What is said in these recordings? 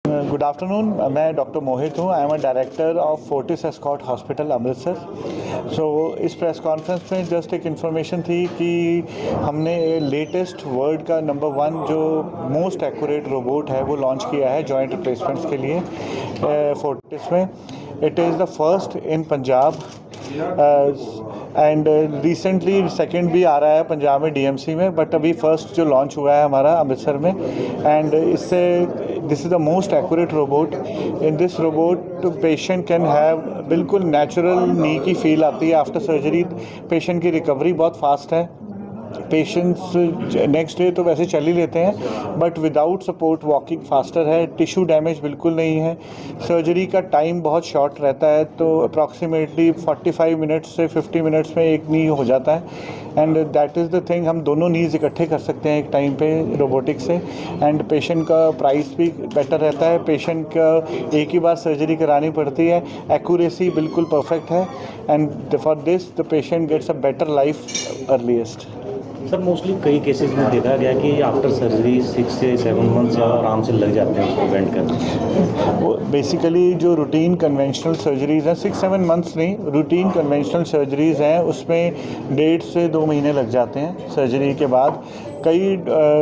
Good afternoon, मैं doctor Mohit हूँ। I am a director of Fortis Escort hospital Amritsar. So इस press conference में just एक इन्फॉर्मेशन थी कि हमने लेटेस्ट वर्ल्ड का नंबर 1 जो मोस्ट एक्यूरेट रोबोट है वो लॉन्च किया है जॉइंट रिप्लेसमेंट्स के लिए फोर्टिस में। It is the first in Punjab and recently second भी आ रहा है पंजाब में डीएमसी में, बट अभी फर्स्ट जो लॉन्च हुआ है हमारा अमृतसर में। एंड इससे this is the most accurate robot. In this robot patient can have बिल्कुल नेचुरल नी की फील आती है आफ्टर सर्जरी। पेशेंट की रिकवरी बहुत फास्ट है। पेशेंट्स नेक्स्ट डे तो वैसे चल ही लेते हैं, but without support walking faster है। टिश्यू डैमेज बिल्कुल नहीं है। सर्जरी का टाइम बहुत शॉर्ट रहता है, तो अप्रॉक्सीमेटली 45 मिनट्स से 50 मिनट्स में एक नी हो जाता है। And that is the thing, हम दोनों नीज इकट्ठे कर सकते हैं एक टाइम पे रोबोटिक से। एंड पेशेंट का प्राइस भी बेटर रहता है। पेशेंट का एक ही बार सर्जरी करानी पड़ती है। एक्यूरेसी बिल्कुल परफेक्ट है and for this the patient gets a better life earliest. Sir mostly कई केसेस में देखा गया कि आफ्टर सर्जरी 6 से 7 मंथ्स आराम से लग जाते हैं उसको प्रिवेंट करने। वो बेसिकली जो रूटीन कन्वेंशनल सर्जरीज़ हैं 6-7 मंथ्स नहीं, रूटीन कन्वेंशनल सर्जरीज़ हैं उसमें 1.5 से 2 महीने लग जाते हैं सर्जरी के बाद। कई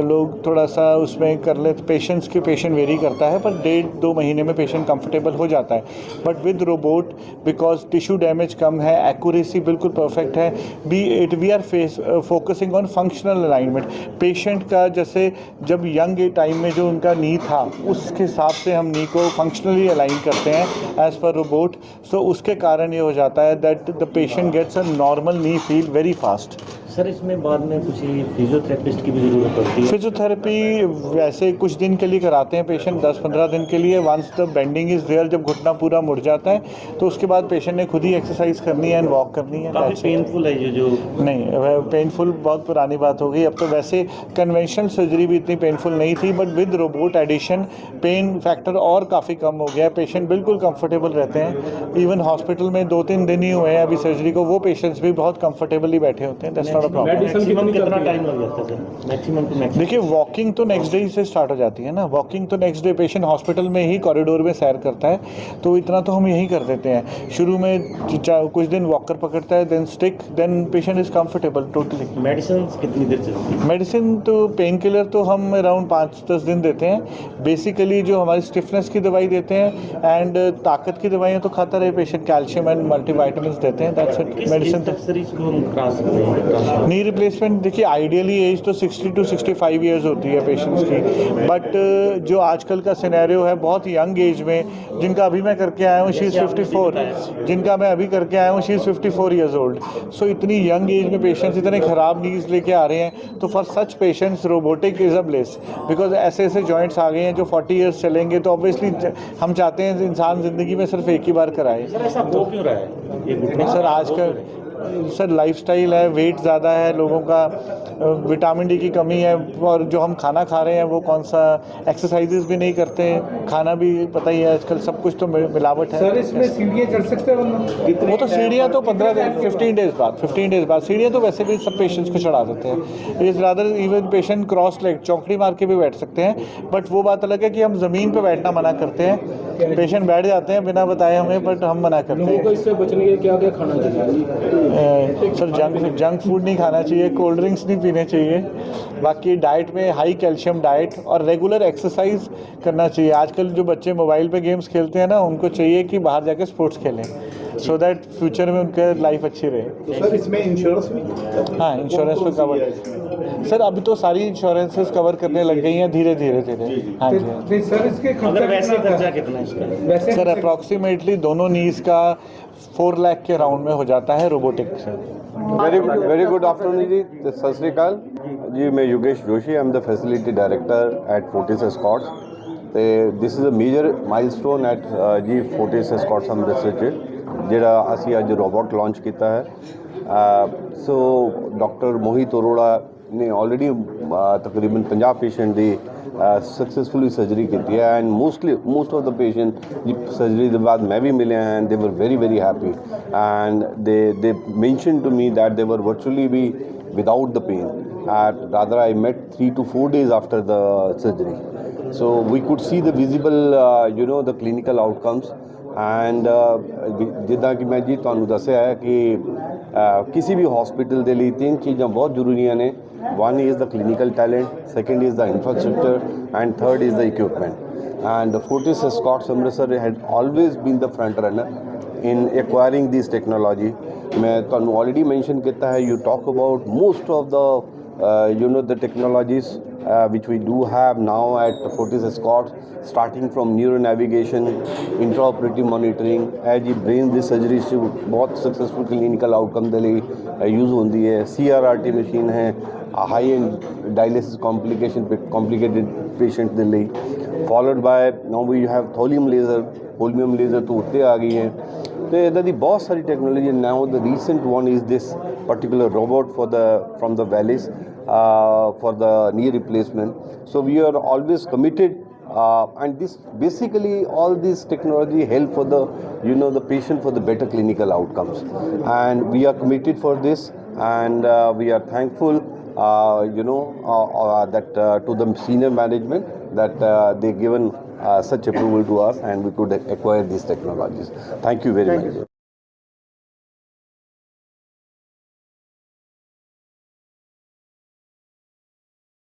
लोग थोड़ा सा उसमें कर लेते, पेशेंट वेरी करता है, पर 1.5-2 महीने में पेशेंट कंफर्टेबल हो जाता है। But with robot because tissue damage कम है, एक्यूरेसी बिल्कुल परफेक्ट है। We are focusing on functional alignment. Patient का जैसे जब यंग टाइम में जो उनका नी था उसके हिसाब से हम नी को फंक्शनली अलाइन करते हैं एज पर रोबोट। सो उसके कारण ये हो जाता है that the patient gets a normal knee feel very fast. Sir इसमें बाद में कुछ फिजियोथेरेपिस्ट की भी ज़रूरत पड़ती है? फिजियोथेरेपी वैसे कुछ दिन के लिए कराते हैं पेशेंट, 10-15 दिन के लिए। Once the bending is there, जब घुटना पूरा मुड़ जाता है तो उसके बाद पेशेंट ने खुद ही एक्सरसाइज करनी है एंड वॉक करनी है। काफ़ी पेनफुल है जो नहीं, पेनफुल बहुत पुरानी बात हो गई। अब तो वैसे कन्वेंशनल सर्जरी भी इतनी पेनफुल नहीं थी, but with robot addition pain factor और काफ़ी कम हो गया। पेशेंट बिल्कुल कंफर्टेबल रहते हैं। इवन हॉस्पिटल में 2-3 दिन ही हुए हैं अभी सर्जरी को, वो पेशेंट्स भी बहुत कंफर्टेबली बैठे होते हैं। That's not a problem. Maximum कितना टाइम लग जाता है सर? मैक्सिमम टू मैक्सिमम देखिए, वॉकिंग तो नेक्स्ट डे से स्टार्ट हो जाती है ना। वॉकिंग तो नेक्स्ट डे पेशेंट हॉस्पिटल में ही कॉरिडोर में सैर करता है, तो इतना तो हम यही कर देते हैं। शुरू में कुछ दिन वॉकर पकड़ता है, then stick, then patient is comfortable totally. Medicine कितनी देर चलती है? मेडिसिन तो पेन किलर तो हम अराउंड 5-10 दिन देते हैं। बेसिकली जो हमारी स्टिफनेस की दवाई देते हैं एंड ताकत की दवाइयाँ तो खाता रहे पेशेंट, कैल्शियम एंड मल्टीवाइटामिन देते हैं। That's it. मेडिसिन तो नी रिप्लेसमेंट देखिए, आइडियली एज तो 60 to 65 ईयर्स होती है पेशेंट्स की, बट जो आजकल का सिनेरियो है बहुत यंग एज में, जिनका अभी मैं करके आया हूँ शी इज़ 54, जिनका मैं अभी करके आया हूँ शी इज़ 54 ईयर्स ओल्ड। सो इतनी यंग एज में पेशेंट्स इतने ख़राब नीज लेके आ रहे हैं, तो for such patients robotic is a bless. Because ऐसे ऐसे जॉइंट्स आ गए हैं जो 40 ईयर्स चलेंगे, तो ऑब्वियसली हम चाहते हैं इंसान ज़िंदगी में सिर्फ एक ही बार कराए। सर ऐसा हो क्यों रहा है ये घुटने? सर आजकल सर लाइफस्टाइल है, वेट ज़्यादा है लोगों का, विटामिन डी की कमी है, और जो हम खाना खा रहे हैं वो कौन सा, एक्सरसाइजेस भी नहीं करते, खाना भी पता ही है आजकल सब कुछ तो मिलावट है। सर इसमें सीढ़ियाँ चढ़ सकते हैं? वो तो सीढ़ियाँ तो 15 डेज बाद सीढ़ियाँ तो वैसे भी सब पेशेंट्स को चढ़ा देते हैं। Is rather even patient cross leg चौकड़ी मार के भी बैठ सकते हैं, बट वो बात अलग है कि हम ज़मीन पर बैठना मना करते हैं। पेशेंट बैठ जाते हैं बिना बताए हमें, बट हम मना करते हैं। लोगों को इससे बचने के क्या क्या खाना चाहिए? सर जंक फूड नहीं खाना चाहिए, कोल्ड ड्रिंक्स नहीं पीने चाहिए। बाकी डाइट में हाई कैल्शियम डाइट और रेगुलर एक्सरसाइज करना चाहिए। आजकल जो बच्चे मोबाइल पे गेम्स खेलते हैं ना, उनको चाहिए कि बाहर जाके स्पोर्ट्स खेलें, सो दैट फ्यूचर में उनका लाइफ अच्छी रहे। तो सर इसमें इंश्योरेंस भी? हाँ, इंश्योरेंस पे कवर। सर अभी तो सारी इंश्योरेंसेस कवर करने लग गई हैं धीरे धीरे। हाँ जी। सर इसके वैसे खर्चा कितना इसका? सर अप्रॉक्सीमेटली दोनों नीज का 4 लाख के राउंड में हो जाता है रोबोटिक से। वेरी गुड आफ्टरनून जी, सत श्री अकाल जी। मैं Yogesh Joshi, I am the facility director at Fortis Escorts. तो this is a major milestone at जी फोर्टिस एस्कॉर्ट्स अमृतसर ਜਿਹੜਾ ਅਸੀਂ ਅੱਜ रोबोट लॉन्च किया है। सो डॉक्टर मोहित अरोड़ा ने ऑलरेडी तकरीबन 50 पेशेंट की सक्सेसफुली सर्जरी की है, and most of the patient surgery के बाद मैं भी मिले हैं, they were very happy and they mention to me that they were virtually be without the pain. Rather I met 3 to 4 days after the surgery. So we could see the visible, the clinical outcomes. And ਜਿੱਦਾਂ ਕਿ ਮੈਂ ਜੀ ਤੁਹਾਨੂੰ ਦੱਸਿਆ ਹੈ ਕਿ ਕਿਸੇ ਵੀ hospital ਦੇ ਲਈ ਤਿੰਨ ਚੀਜ਼ਾਂ ਬਹੁਤ ਜ਼ਰੂਰੀਆਂ ਨੇ. One is the clinical talent, second is the infrastructure, and third is the equipment. And Fortis Escorts Amritsar had always been the front runner in acquiring this technology. मैं ਤੁਹਾਨੂੰ already mention ਕੀਤਾ है, you talk about most of the the technologies which we do have now at Fortis Escorts, starting from neuro navigation, intraoperative monitoring, as brain the surgery से बहुत successful clinical outcome ਦੇ ਲਈ use ਹੁੰਦੀ ਹੈ. CRRT machine है, high end dialysis complicated patient ਦੇ ਲਈ, followed by now we have tholium laser ਤੋਂ ਉੱਤੇ ਆ ਗਈ ਹੈ. तो इधर दी बहुत सारी technology. Now the recent one is this particular robot from the valleys for the knee replacement. So we are always committed, and this basically all this technology help for the the patient for the better clinical outcomes, and we are committed for this, and we are thankful that to the senior management that they given such approval to us, and we could acquire these technologies. Thank you very much.